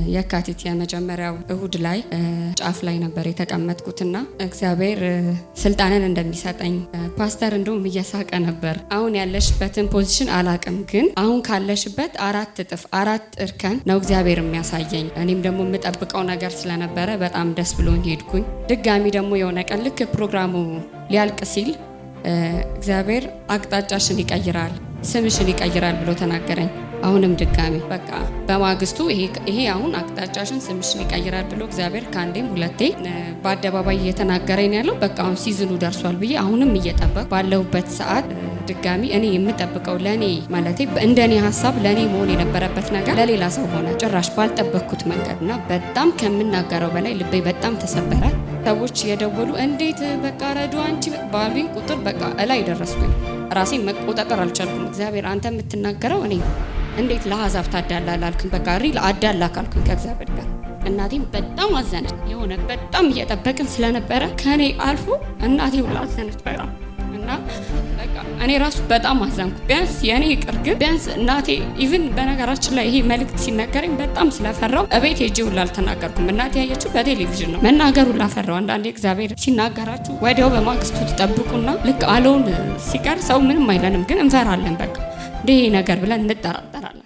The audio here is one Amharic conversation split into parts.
የካቲት የመጀመሪያው እሁድ ላይ ጫፍ ላይ ነበር የተቀመጥኩትና እግዚአብሔር ስልጣንን እንደሚሰጠኝ ፓስተር እንደውም እየሳቀ ነበር። አሁን ያለሽበትን ፖዚሽን አላቅም፣ ግን አሁን ካለሽበት 4 እጥፍ 4 እርከን ነው እግዚአብሔር የሚያሳየኝ። እኔም ደግሞ የምጠብቀው ነገር ስለነበረ በጣም ደስ ብሎኝ ሄድኩኝ። ድጋሚ ደግሞ የሆነ ቀን ልክ ፕሮግራሙ ሊያልቅ ሲል እግዚአብሔር አቅጣጫሽን ይቀይራል፣ ስምሽን ይቀይራል ብሎ ተናገረኝ። አሁንም ድጋሚ በቃ በማግስቱ ይሄ አሁን አቅጣጫሽን ስምሽን ይቀይራል ብሎ እግዚአብሔር ካንዴም ሁለቴ በአደባባይ እየተናገረኝ ያለው በቃ አሁን ሲዝኑ ደርሷል ብዬ አሁንም እየጠበቅ ባለሁበት ሰዓት ድጋሚ እኔ የምጠብቀው ለኔ ማለቴ እንደኔ ሀሳብ ለኔ መሆን የነበረበት ነገር ለሌላ ሰው ሆነ፣ ጭራሽ ባልጠበቅኩት መንገድና በጣም ከምናገረው በላይ ልቤ በጣም ተሰበረ። ሰዎች የደወሉ እንዴት በቃ ረዱ አንቺ ባሉኝ ቁጥር በቃ እላይ ደረስኩኝ። ራሴን መቆጣጠር አልቻልኩም። እግዚአብሔር አንተ የምትናገረው እኔ እንዴት ለአሕዛብ ታዳላለህ አልኩኝ። በቃ ሪል አዳላ ካልኩኝ ከእግዚአብሔር ጋር። እናቴም በጣም አዘነች። የሆነ በጣም እየጠበቅን ስለነበረ ከኔ አልፎ እናቴ ሁላ አዘነች በጣም እና በቃ እኔ ራሱ በጣም አዘንኩ። ቢያንስ የኔ ይቅር፣ ግን ቢያንስ እናቴ ኢቭን በነገራችን ላይ ይሄ መልእክት ሲነገረኝ በጣም ስለፈራው እቤት ሄጄ ሁላ አልተናገርኩም። እናቴ ያየችው በቴሌቪዥን ነው። መናገር ሁላ ፈራው። አንዳንዴ እግዚአብሔር ሲናገራችሁ ወዲያው በማግስቱ ትጠብቁና ልክ አለውን ሲቀር ሰው ምንም አይለንም፣ ግን እንፈራለን። በቃ ይሄ ነገር ብለን እንጠራጠራለን።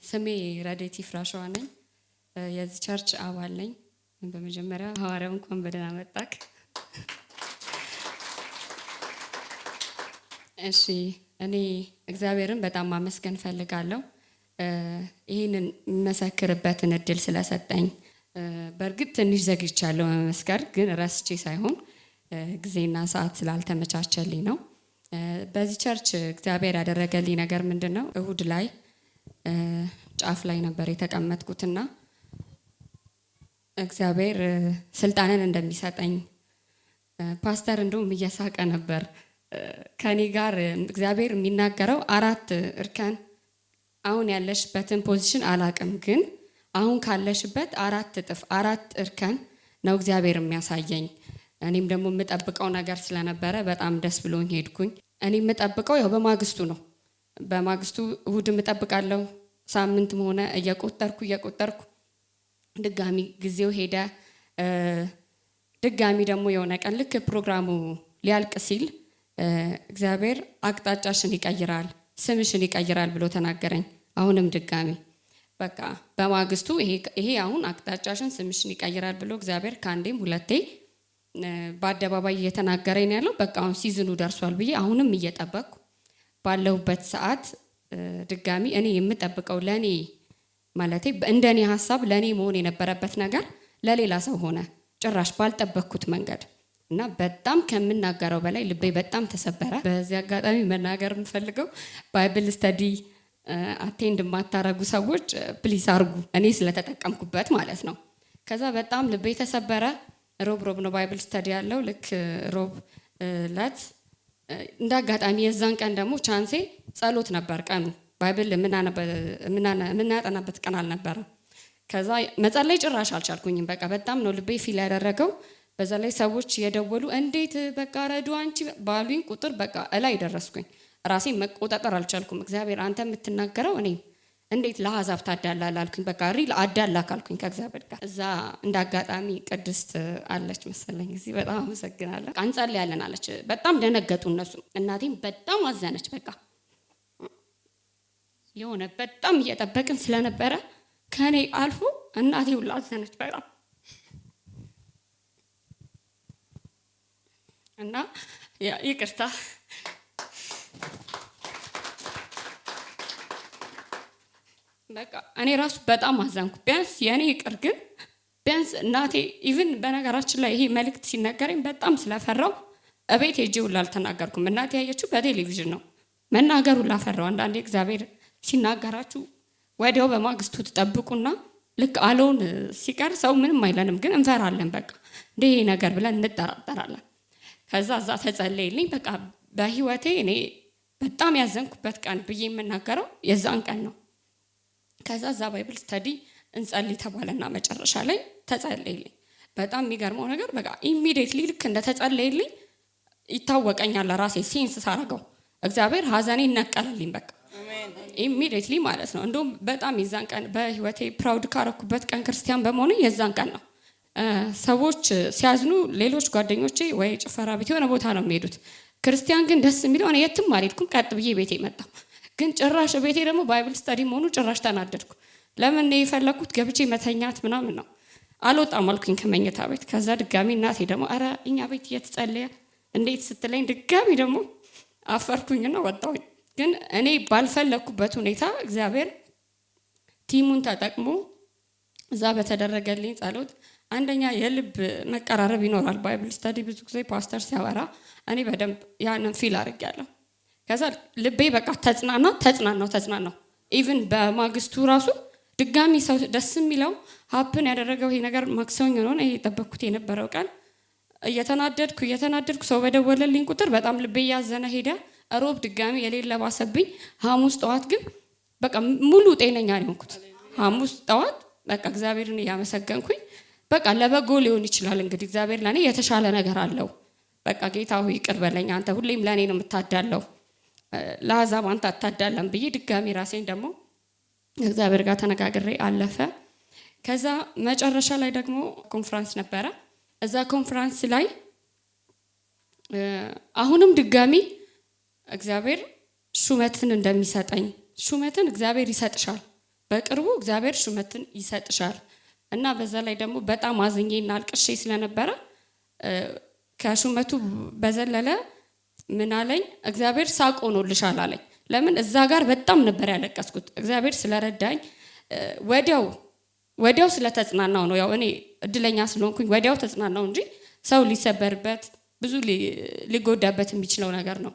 ስሜ ረዴት ይፍራሸዋ ነኝ። የዚህ ቸርች አባል ነኝ። በመጀመሪያ ሐዋርያው እንኳን በደህና መጣክ። እሺ፣ እኔ እግዚአብሔርን በጣም ማመስገን ፈልጋለሁ ይህንን መሰክርበትን እድል ስለሰጠኝ። በእርግጥ ትንሽ ዘግይቻለሁ መመስከር፣ ግን ረስቼ ሳይሆን ጊዜና ሰዓት ስላልተመቻቸልኝ ነው። በዚህ ቸርች እግዚአብሔር ያደረገልኝ ነገር ምንድን ነው? እሁድ ላይ ጫፍ ላይ ነበር የተቀመጥኩትና እግዚአብሔር ስልጣንን እንደሚሰጠኝ ፓስተር እንደውም እየሳቀ ነበር። ከኔ ጋር እግዚአብሔር የሚናገረው 4 እርከን፣ አሁን ያለሽበትን ፖዚሽን አላቅም፣ ግን አሁን ካለሽበት 4 እጥፍ 4 እርከን ነው እግዚአብሔር የሚያሳየኝ። እኔም ደግሞ የምጠብቀው ነገር ስለነበረ በጣም ደስ ብሎኝ ሄድኩኝ። እኔ የምጠብቀው ያው በማግስቱ ነው። በማግስቱ እሁድ እጠብቃለሁ። ሳምንትም ሆነ እየቆጠርኩ ድጋሚ ጊዜው ሄደ። ድጋሚ ደግሞ የሆነ ቀን ልክ ፕሮግራሙ ሊያልቅ ሲል እግዚአብሔር አቅጣጫሽን ይቀይራል፣ ስምሽን ይቀይራል ብሎ ተናገረኝ። አሁንም ድጋሚ በቃ በማግስቱ ይሄ አሁን አቅጣጫሽን ስምሽን ይቀይራል ብሎ እግዚአብሔር ካንዴም ሁለቴ በአደባባይ እየተናገረኝ ያለው በቃ አሁን ሲዝኑ ደርሷል ብዬ አሁንም እየጠበቅኩ ባለሁበት ሰዓት ድጋሚ እኔ የምጠብቀው ለኔ ማለቴ እንደኔ ሀሳብ ለኔ መሆን የነበረበት ነገር ለሌላ ሰው ሆነ፣ ጭራሽ ባልጠበቅኩት መንገድ እና በጣም ከምናገረው በላይ ልቤ በጣም ተሰበረ። በዚህ አጋጣሚ መናገር የምፈልገው ባይብል ስተዲ አቴንድ የማታረጉ ሰዎች ፕሊስ አርጉ፣ እኔ ስለተጠቀምኩበት ማለት ነው። ከዛ በጣም ልቤ ተሰበረ። ሮብ ነው ባይብል ስተዲ ያለው። ልክ ሮብ ለት እንደ አጋጣሚ የዛን ቀን ደግሞ ቻንሴ ጸሎት ነበር ቀኑ። ባይብል የምናጠናበት ቀን አልነበረም። ከዛ መጸለይ ጭራሽ አልቻልኩኝም። በቃ በጣም ነው ልቤ ፊል ያደረገው። በዛ ላይ ሰዎች የደወሉ እንዴት በቃ ረዱ አንቺ ባሉኝ ቁጥር በቃ እላይ ደረስኩኝ። ራሴን መቆጣጠር አልቻልኩም። እግዚአብሔር አንተ የምትናገረው እኔ እንዴት ለአሕዛብ ታዳላለህ አልኩኝ። በቃ ሪል አዳላ ካልኩኝ ከእግዚአብሔር ጋር። እዛ እንደ አጋጣሚ ቅድስት አለች መሰለኝ እዚህ። በጣም አመሰግናለሁ። እንጸልያለን አለች። በጣም ደነገጡ እነሱ። እናቴም በጣም አዘነች። በቃ የሆነ በጣም እየጠበቅን ስለነበረ ከኔ አልፎ እናቴ ሁላ አዘነች በጣም እና ይቅርታ በቃ እኔ ራሱ በጣም አዘንኩ። ቢያንስ የኔ ይቅር፣ ግን ቢያንስ እናቴ ኢቭን በነገራችን ላይ ይሄ መልእክት ሲነገረኝ በጣም ስለፈራው እቤት ሄጄ ሁላ አልተናገርኩም። እናቴ ያየችው በቴሌቪዥን ነው። መናገር ሁላ ፈራው። አንዳንዴ እግዚአብሔር ሲናገራችሁ ወዲያው በማግስቱ ትጠብቁና ልክ አለውን ሲቀር ሰው ምንም አይለንም፣ ግን እንፈራለን። በቃ ይሄ ነገር ብለን እንጠራጠራለን። ከዛ እዛ ተጸለየልኝ። በቃ በህይወቴ እኔ በጣም ያዘንኩበት ቀን ብዬ የምናገረው የዛን ቀን ነው። ከዛ እዛ ባይብል ስተዲ እንጸልይ ተባለና መጨረሻ ላይ ተጸለየልኝ። በጣም የሚገርመው ነገር በቃ ኢሚዲየትሊ ልክ እንደተጸለየልኝ ይታወቀኛል ራሴ ሴንስ ሳረገው እግዚአብሔር ሀዘኔን ነቀለልኝ በቃ ኢሚዲየትሊ ማለት ነው። እንደውም በጣም የዛን ቀን በህይወቴ ፕራውድ ካረኩበት ቀን ክርስቲያን በመሆኑ የዛን ቀን ነው። ሰዎች ሲያዝኑ ሌሎች ጓደኞቼ ወይ ጭፈራ ቤት የሆነ ቦታ ነው የሚሄዱት። ክርስቲያን ግን ደስ የሚለው እኔ የትም አልሄድኩም፣ ቀጥ ብዬ ቤቴ መጣ። ግን ጭራሽ ቤቴ ደግሞ ባይብል ስተዲ መሆኑ ጭራሽ ተናደድኩ። ለምን ነው የፈለኩት ገብቼ መተኛት ምናምን ነው። አልወጣም አልኩኝ ከመኝታ ቤት። ከዛ ድጋሚ እናቴ ደግሞ አረ እኛ ቤት እየተጸለየ እንዴት ስትለኝ ድጋሚ ደግሞ አፈርኩኝና ወጣሁኝ። ግን እኔ ባልፈለኩበት ሁኔታ እግዚአብሔር ቲሙን ተጠቅሞ እዛ በተደረገልኝ ጸሎት አንደኛ የልብ መቀራረብ ይኖራል። ባይብል ስተዲ ብዙ ጊዜ ፓስተር ሲያወራ እኔ በደንብ ያንን ፊል አድርጌያለሁ። ከዛ ልቤ በቃ ተጽናናው። ኢቭን በማግስቱ ራሱ ድጋሚ ሰው ደስ የሚለው ሀፕን ያደረገው ይሄ ነገር ማክሰኞ ነው። እኔ የጠበቅኩት የነበረው ቀን እየተናደድኩ ሰው በደወለልኝ ቁጥር በጣም ልቤ ያዘነ ሄደ። ሮብ ድጋሚ የሌለ ባሰብኝ። ሐሙስ ጠዋት ግን በቃ ሙሉ ጤነኛ ነው የሆንኩት። ሐሙስ ጠዋት በቃ እግዚአብሔርን እያመሰገንኩኝ በቃ ለበጎ ሊሆን ይችላል እንግዲህ እግዚአብሔር ለኔ የተሻለ ነገር አለው። በቃ ጌታ ሆይ ይቅር በለኝ፣ አንተ ሁሌም ለኔ ነው የምታዳለው፣ ለአሕዛብ አንተ አታዳለም ብዬ ድጋሚ ራሴን ደግሞ እግዚአብሔር ጋር ተነጋግሬ አለፈ። ከዛ መጨረሻ ላይ ደግሞ ኮንፈረንስ ነበረ። እዛ ኮንፈረንስ ላይ አሁንም ድጋሚ እግዚአብሔር ሹመትን እንደሚሰጠኝ ሹመትን እግዚአብሔር ይሰጥሻል፣ በቅርቡ እግዚአብሔር ሹመትን ይሰጥሻል እና በዛ ላይ ደግሞ በጣም አዝኜና አልቅሼ ስለነበረ ከሹመቱ በዘለለ ምን አለኝ እግዚአብሔር ሳቅ ሆኖልሻል አለኝ። ለምን እዛ ጋር በጣም ነበር ያለቀስኩት። እግዚአብሔር ስለረዳኝ ወዲያው ስለተጽናናው ነው። ያው እኔ እድለኛ ስለሆንኩኝ ወዲያው ተጽናናው እንጂ ሰው ሊሰበርበት ብዙ ሊጎዳበት የሚችለው ነገር ነው።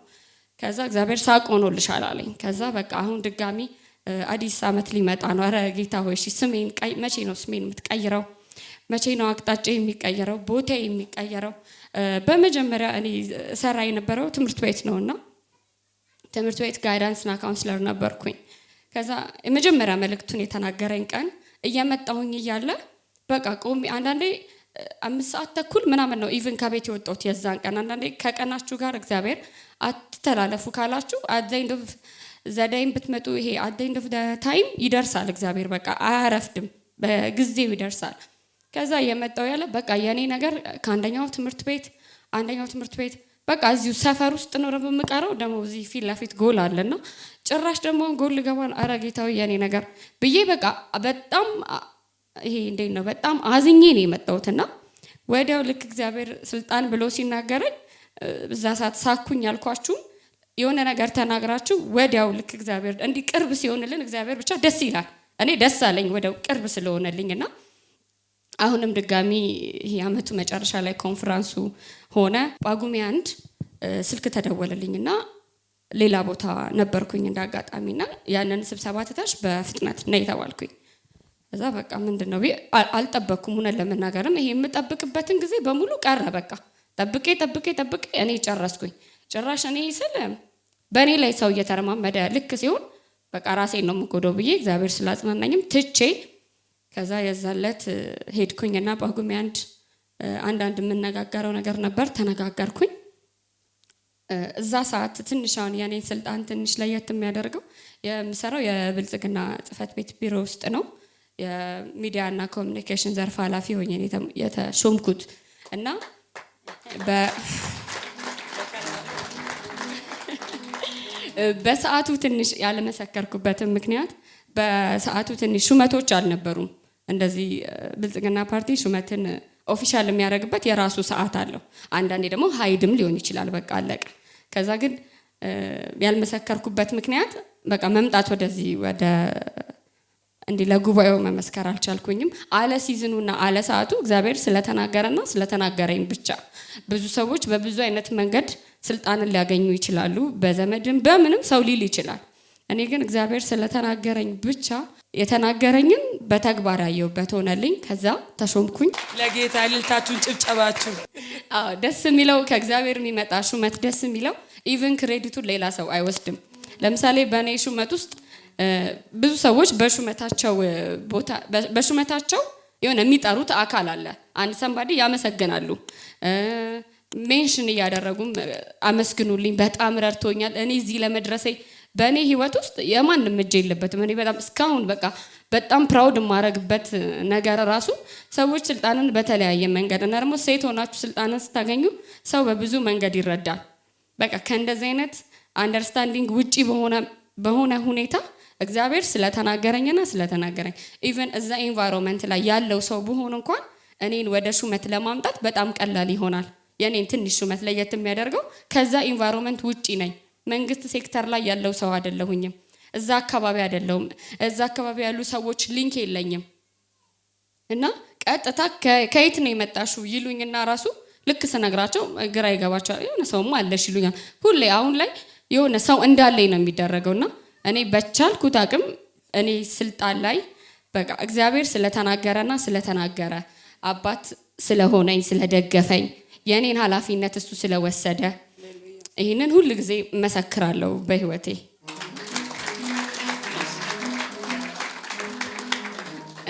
ከዛ እግዚአብሔር ሳቅ ሆኖልሻል አለኝ። ከዛ በቃ አሁን ድጋሚ አዲስ ዓመት ሊመጣ ነው። አረ ጌታ ሆይ እሺ መቼ ነው ስሜን የምትቀይረው? መቼ ነው አቅጣጫ የሚቀየረው? ቦታ የሚቀየረው? በመጀመሪያ እኔ ሰራ የነበረው ትምህርት ቤት ነውና ትምህርት ቤት ጋይዳንስና ካውንስለር ነበርኩኝ። ከዛ የመጀመሪያ መልእክቱን የተናገረኝ ቀን እየመጣሁኝ እያለ በቃ ቆሜ አንዳንዴ 5 ሰዓት ተኩል ምናምን ነው ኢቭን ከቤት የወጣሁት የዛን ቀን። አንዳንዴ ከቀናችሁ ጋር እግዚአብሔር አትተላለፉ ካላችሁ አዘይንድ ኦፍ ዘዳይም ብትመጡ ይሄ አዘይንድ ኦፍ ታይም ይደርሳል። እግዚአብሔር በቃ አያረፍድም፣ በጊዜው ይደርሳል። ከዛ እየመጣሁ ያለ በቃ የኔ ነገር ከአንደኛው ትምህርት ቤት በቃ እዚሁ ሰፈር ውስጥ ነው ደግሞ የምቀረው። ደግሞ እዚህ ፊት ለፊት ጎል አለና ጭራሽ ደግሞ ጎል ልገባን አረ ጌታዊ የኔ ነገር ብዬ በቃ በጣም ይሄ እንዴት ነው በጣም አዝኜ ነው የመጣሁትና ወዲያው ልክ እግዚአብሔር ስልጣን ብሎ ሲናገረኝ እዛ ሰዓት ሳኩኝ ያልኳችሁ የሆነ ነገር ተናግራችሁ ወዲያው ልክ እግዚአብሔር እንዲህ ቅርብ ሲሆንልን እግዚአብሔር ብቻ ደስ ይላል። እኔ ደስ አለኝ ወዲያው ቅርብ ስለሆነልኝና አሁንም ድጋሚ ይሄ አመቱ መጨረሻ ላይ ኮንፈረንሱ ሆነ። ጳጉሜ 1 ስልክ ተደወለልኝና ሌላ ቦታ ነበርኩኝ እንዳጋጣሚና ያንን ስብሰባ ትተሽ በፍጥነት ነይ ተባልኩኝ። እዛ በቃ ምንድነው አልጠበቅኩም። ሆነ ለመናገርም ይሄ የምጠብቅበትን ጊዜ በሙሉ ቀረ። በቃ ጠብቄ እኔ ጨረስኩኝ። ጭራሽ እኔ ስለ በእኔ ላይ ሰው እየተረማመደ ልክ ሲሆን በቃ ራሴን ነው የምጎዳው ብዬ እግዚአብሔር ስላጽናናኝም ትቼ ከዛ የዛለት ሄድኩኝና ጳጉሜ 1 አንዳንድ የምነጋገረው ነገር ነበር። ተነጋገርኩኝ። እዛ ሰዓት ትንሽ አሁን የኔ ስልጣን ትንሽ ለየት የሚያደርገው የምሰራው የብልጽግና ጽሕፈት ቤት ቢሮ ውስጥ ነው። የሚዲያና ኮሚኒኬሽን ዘርፍ ኃላፊ ሆኜ የተሾምኩት እና በሰዓቱ ትንሽ ያለመሰከርኩበትም ምክንያት በሰዓቱ ትንሽ ሹመቶች አልነበሩም። እንደዚህ ብልጽግና ፓርቲ ሹመትን ኦፊሻል የሚያደርግበት የራሱ ሰዓት አለው። አንዳንዴ ደግሞ ሀይድም ሊሆን ይችላል። በቃ አለቀ። ከዛ ግን ያልመሰከርኩበት ምክንያት በቃ መምጣት ወደዚህ ወደ እንዲህ ለጉባኤው መመስከር አልቻልኩኝም። አለ ሲዝኑና አለ ሰዓቱ እግዚአብሔር ስለተናገረና ስለተናገረኝ ብቻ። ብዙ ሰዎች በብዙ አይነት መንገድ ስልጣንን ሊያገኙ ይችላሉ። በዘመድም በምንም ሰው ሊል ይችላል። እኔ ግን እግዚአብሔር ስለተናገረኝ ብቻ የተናገረኝን በተግባር ያየሁበት ሆነልኝ። ከዛ ተሾምኩኝ። ለጌታ እልልታችሁን ጭብጨባችሁ። ደስ የሚለው ከእግዚአብሔር የሚመጣ ሹመት ደስ የሚለው ኢቭን ክሬዲቱን ሌላ ሰው አይወስድም። ለምሳሌ በእኔ ሹመት ውስጥ ብዙ ሰዎች በሹመታቸው የሆነ የሚጠሩት አካል አለ። አንድ ሰንባዲ ያመሰግናሉ፣ ሜንሽን እያደረጉም አመስግኑልኝ በጣም ረድቶኛል። እኔ እዚህ ለመድረሴ በእኔ ህይወት ውስጥ የማንም እጅ የለበትም። እኔ በጣም እስካሁን በጣም ፕራውድ የማረግበት ነገር ራሱ ሰዎች ስልጣንን በተለያየ መንገድ እና ደግሞ ሴት ሆናችሁ ስልጣንን ስታገኙ ሰው በብዙ መንገድ ይረዳል። በቃ ከእንደዚህ አይነት አንደርስታንዲንግ ውጪ በሆነ ሁኔታ እግዚአብሔር ስለተናገረኝና ስለተናገረኝ ኢቨን እዛ ኢንቫይሮንመንት ላይ ያለው ሰው ብሆን እንኳን እኔን ወደ ሹመት ለማምጣት በጣም ቀላል ይሆናል። የኔን ትንሽ ሹመት ለየት የሚያደርገው ከዛ ኢንቫይሮንመንት ውጪ ነኝ። መንግስት ሴክተር ላይ ያለው ሰው አይደለሁኝም። እዛ አካባቢ አይደለሁም። እዛ አካባቢ ያሉ ሰዎች ሊንክ የለኝም እና ቀጥታ ከየት ነው የመጣሽው ይሉኝና ራሱ ልክ ስነግራቸው ግራ ይገባቸዋል። የሆነ ሰውማ አለሽ ይሉኛል። ሁሌ አሁን ላይ የሆነ ሰው እንዳለኝ ነው የሚደረገውና እኔ በቻልኩት አቅም እኔ ስልጣን ላይ በቃ እግዚአብሔር ስለተናገረና ስለተናገረ አባት ስለሆነኝ ስለደገፈኝ የኔን ኃላፊነት እሱ ስለወሰደ ይሄንን ሁሉ ጊዜ መሰክራለሁ በህይወቴ።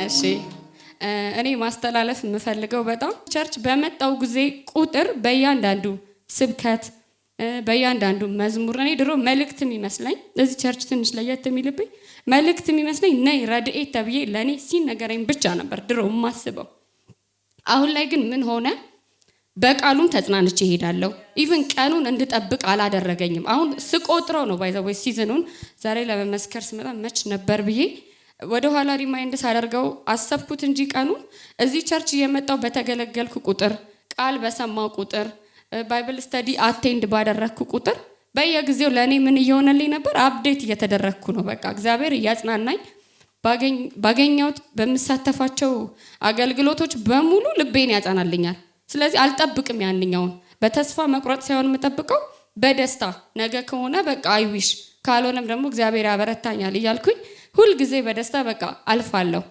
እሺ እኔ ማስተላለፍ የምፈልገው በጣም ቸርች በመጣው ጊዜ ቁጥር በእያንዳንዱ ስብከት በእያንዳንዱ መዝሙር እኔ ድሮ መልእክት የሚመስለኝ እዚህ ቸርች ትንሽ ለየት የሚልብኝ መልእክት የሚመስለኝ ነይ ረድኤት ተብዬ ለእኔ ሲነገረኝ ብቻ ነበር ድሮ የማስበው። አሁን ላይ ግን ምን ሆነ? በቃሉም ተጽናንቼ እሄዳለሁ። ኢቭን ቀኑን እንድጠብቅ አላደረገኝም። አሁን ስቆጥረው ነው ባይዘው ሲዝኑን ዛሬ ለመመስከር ስመጣ መች ነበር ብዬ ወደ ኋላ ሪማይንድ ሳደርገው አሰብኩት እንጂ ቀኑን እዚህ ቸርች እየመጣው በተገለገልኩ ቁጥር ቃል በሰማው ቁጥር ባይብል ስተዲ አቴንድ ባደረግኩ ቁጥር በየጊዜው ለእኔ ምን እየሆነልኝ ነበር? አፕዴት እየተደረግኩ ነው። በቃ እግዚአብሔር እያጽናናኝ ባገኘሁት በምሳተፋቸው አገልግሎቶች በሙሉ ልቤን ያጸናልኛል። ስለዚህ አልጠብቅም። ያንኛውን በተስፋ መቁረጥ ሳይሆን የምጠብቀው በደስታ ነገ ከሆነ በቃ አይዊሽ ካልሆነም ደግሞ እግዚአብሔር ያበረታኛል እያልኩኝ ሁልጊዜ በደስታ በቃ አልፋለሁ።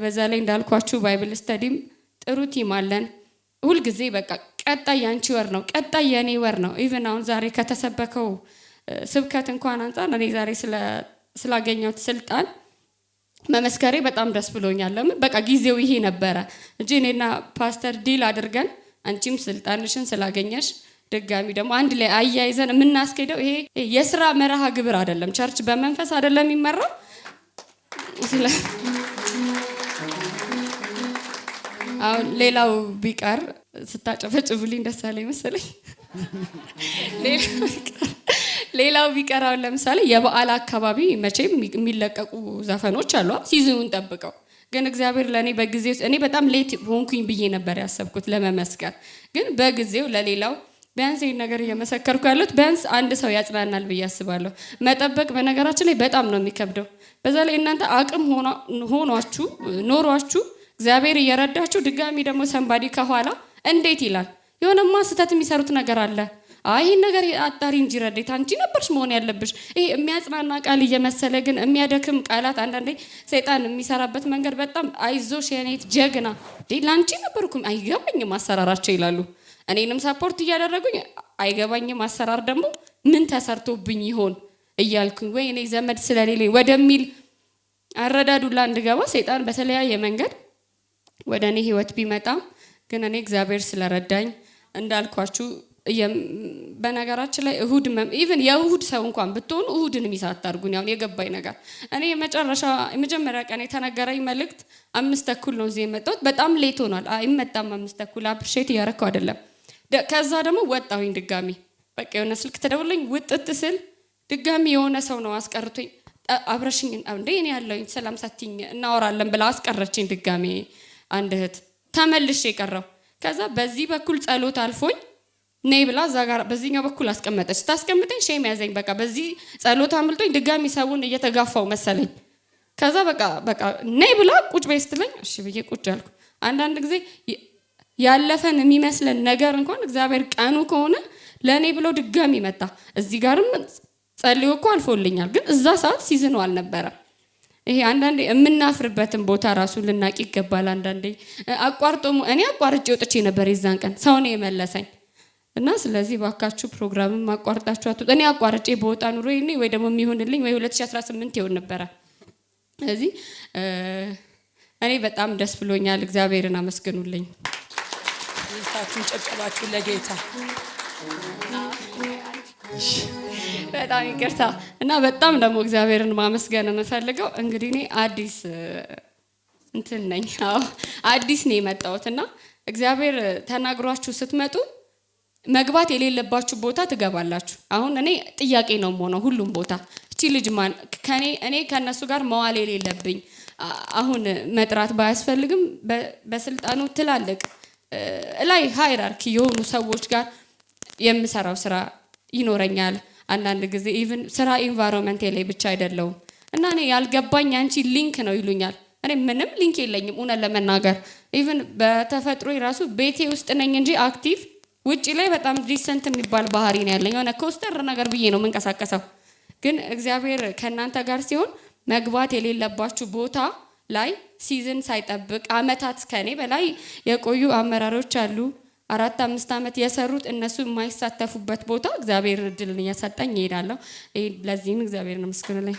በዛ ላይ እንዳልኳችሁ ባይብል ስተዲም ጥሩ ቲም አለን። ሁልጊዜ በቃ ቀጣይ ያንቺ ወር ነው፣ ቀጣይ የኔ ወር ነው። ኢቭን አሁን ዛሬ ከተሰበከው ስብከት እንኳን አንፃር እኔ ዛሬ ስላገኘሁት ስልጣን መመስከሬ በጣም ደስ ብሎኛል። ለምን በቃ ጊዜው ይሄ ነበረ እንጂ እኔና ፓስተር ዲል አድርገን አንቺም ስልጣንሽን ስላገኘሽ ድጋሚ ደግሞ አንድ ላይ አያይዘን የምናስኬደው ይሄ የሥራ መርሃ ግብር አይደለም። ቸርች በመንፈስ አይደለም የሚመራው። አሁን ሌላው ቢቀር ስታጨፈጭፉልኝ ደስ አለኝ መሰለኝ። ሌላው ቢቀር አሁን ለምሳሌ የበዓል አካባቢ መቼም የሚለቀቁ ዘፈኖች አሉ ሲዝኑን ጠብቀው። ግን እግዚአብሔር ለእኔ በጊዜው እኔ በጣም ሌት ሆንኩኝ ብዬ ነበር ያሰብኩት ለመመስከር። ግን በጊዜው ለሌላው ቢያንስ ይህን ነገር እየመሰከርኩ ያሉት ቢያንስ አንድ ሰው ያጽናናል ብዬ አስባለሁ። መጠበቅ በነገራችን ላይ በጣም ነው የሚከብደው። በዛ ላይ እናንተ አቅም ሆኗችሁ ኖሯችሁ እግዚአብሔር እየረዳችሁ ድጋሚ ደግሞ ሰንባዲ ከኋላ እንዴት ይላል? የሆነማ ስህተት የሚሰሩት ነገር አለ። ይህን ነገር አጣሪ እንጂ ረዴት አንቺ ነበርሽ መሆን ያለብሽ። ይሄ የሚያጽናና ቃል እየመሰለ ግን የሚያደክም ቃላት አንዳንዴ ሰይጣን የሚሰራበት መንገድ በጣም አይዞሽ የኔት ጀግና ለአንቺ ነበርኩም አይገባኝም አሰራራቸው ይላሉ። እኔንም ሰፖርት እያደረጉኝ አይገባኝም አሰራር ደግሞ ምን ተሰርቶብኝ ይሆን እያልኩኝ ወይ እኔ ዘመድ ስለሌለኝ ወደሚል አረዳዱላ እንድገባ ሰይጣን በተለያየ መንገድ ወደ እኔ ህይወት ቢመጣም ግን እኔ እግዚአብሔር ስለረዳኝ እንዳልኳችሁ በነገራችን ላይ እሁድ ኢቭን የእሁድ ሰው እንኳን ብትሆኑ እሁድን የሚሳታርጉኝ አሁን የገባኝ ነገር እኔ የመጀመሪያ ቀን የተነገረኝ መልእክት 5:30 ነው እዚህ የመጣሁት። በጣም ሌት ሆኗል። አይመጣም 5:30 አፕሪሼት እያረከው አይደለም። ከዛ ደግሞ ወጣሁኝ ድጋሚ በቃ የሆነ ስልክ ተደውሎልኝ ውጥት ስል ድጋሚ የሆነ ሰው ነው አስቀርቶኝ አብረሽኝ እንዴ እኔ ያለሁኝ ሰላም ሳትኝ እናወራለን ብላ አስቀረችኝ። ድጋሚ አንድ እህት ተመልሼ የቀረው ከዛ በዚህ በኩል ጸሎት አልፎኝ ነይ ብላ እዛ ጋር በዚህኛው በኩል አስቀመጠች። ታስቀምጠኝ ሼም ያዘኝ። በቃ በዚህ ጸሎት አምልጦኝ ድጋሚ ሰውን እየተጋፋው መሰለኝ። ከዛ በቃ ነይ ብላ ቁጭ በይ ስትለኝ እሺ ብዬ ቁጭ አልኩ። አንዳንድ ጊዜ ያለፈን የሚመስለን ነገር እንኳን እግዚአብሔር ቀኑ ከሆነ ለእኔ ብሎ ድጋሚ መጣ። እዚህ ጋርም ጸልዮ እኮ አልፎልኛል፣ ግን እዛ ሰዓት ሲዝኑ አልነበረም። ይሄ አንዳንዴ የምናፍርበትን ቦታ ራሱ ልናቅ ይገባል። አንዳንዴ እኔ አቋርጬ ወጥቼ ነበር የዛን ቀን ሰው ነው የመለሰኝ። እና ስለዚህ ባካችሁ ፕሮግራምም አቋርጣችሁ አትወጡ። እኔ አቋርጬ በወጣ ኑሮ ወይ ደግሞ የሚሆንልኝ ወይ 2018 ይሆን ነበረ። ስለዚህ እኔ በጣም ደስ ብሎኛል። እግዚአብሔርን አመስግኑልኝ። እልልታችሁን ጭብጨባችሁን ለጌታ። በጣም ይቅርታ እና በጣም ደግሞ እግዚአብሔርን ማመስገን የምፈልገው እንግዲህ እኔ አዲስ እንትን ነኝ። አዲስ ነው የመጣሁት እና እግዚአብሔር ተናግሯችሁ ስትመጡ መግባት የሌለባችሁ ቦታ ትገባላችሁ። አሁን እኔ ጥያቄ ነው የምሆነው ሁሉም ቦታ እቺ ልጅ ማን እኔ ከነሱ ጋር መዋል የሌለብኝ አሁን መጥራት ባያስፈልግም በስልጣኑ ትላልቅ ላይ ሃይራርኪ የሆኑ ሰዎች ጋር የምሰራው ስራ ይኖረኛል። አንዳንድ ጊዜ ኢቭን ስራ ኢንቫይሮንመንት ላይ ብቻ አይደለውም እና እኔ ያልገባኝ አንቺ ሊንክ ነው ይሉኛል። እኔ ምንም ሊንክ የለኝም እውነት ለመናገር ኢቭን በተፈጥሮ ራሱ ቤቴ ውስጥ ነኝ እንጂ አክቲቭ ውጪ ላይ በጣም ዲሰንት የሚባል ባህሪ ነው ያለኝ። የሆነ ኮስተር ነገር ብዬ ነው የምንቀሳቀሰው። ግን እግዚአብሔር ከእናንተ ጋር ሲሆን መግባት የሌለባችሁ ቦታ ላይ ሲዝን ሳይጠብቅ አመታት ከኔ በላይ የቆዩ አመራሮች አሉ 4-5 አመት የሰሩት እነሱ የማይሳተፉበት ቦታ እግዚአብሔር እድልን እያሰጠኝ ይሄዳለሁ። ለዚህም እግዚአብሔርን መስክሩልኝ።